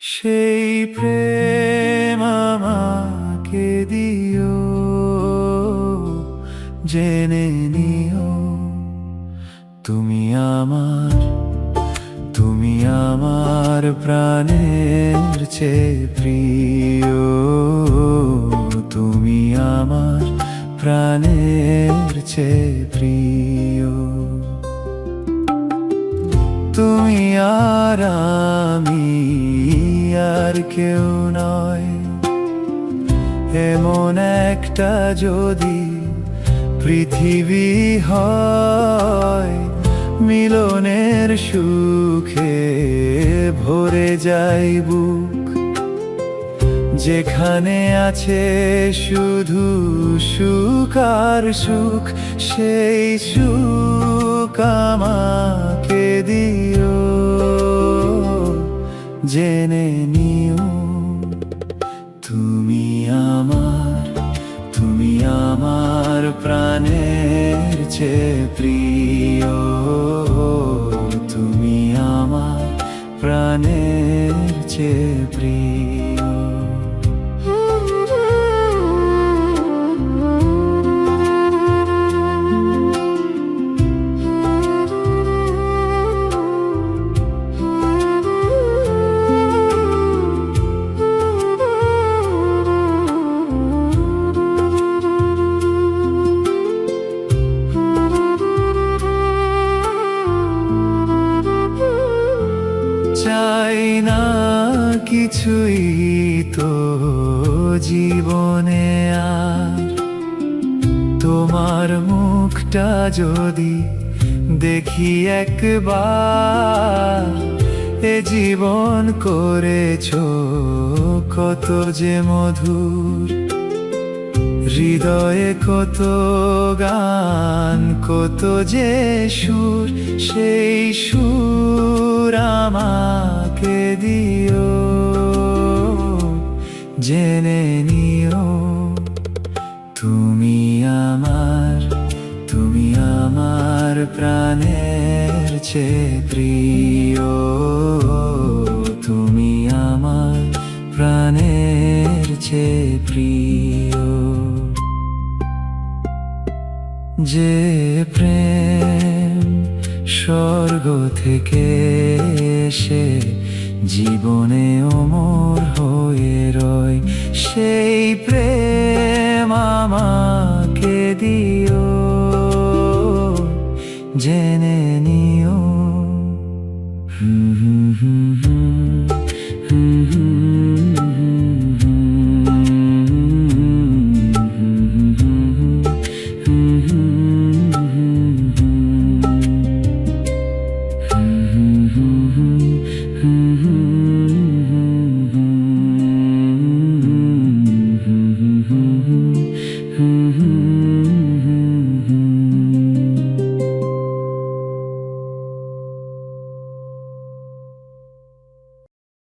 সেই প্রেম আমাকে দিও, জেনে নিও তুমি আমার, তুমি আমার প্রাণের চেয়ে প্রিয়, তুমি আমার প্রাণের চেয়ে প্রিয়। তুমি আর আমি আর কেউ নয়, এমন একটা যদি পৃথিবী হয়, মিলনের সুখে ভরে যায় বুক, যেখানে আছে শুধু সুখ আর সুখ, সেই সুখ আমাকে দিও, জেনে নিও তুমি আমার, তুমি আমার প্রাণের চেয়ে প্রিয়, তুমি আমার প্রাণের চেয়ে প্রিয়। চাই না কিছুই তো জীবনে আর, তোমার মুখটা যদি দেখি একবার, এ জীবন করেছো কত যে মধুর, হৃদয়ে কত গান কত যে সুর, সেই সুর আমাকে দিও, জেনে নিও তুমি আমার, তুমি আমার প্রাণের চেয়ে প্রিয়, তুমি আমার প্রাণের চেয়ে প্রিয়। যে প্রেম স্বর্গ থেকে এসে জীবনে অমর হয়ে রয়, সেই প্রেম আমাকে দিও, জেনে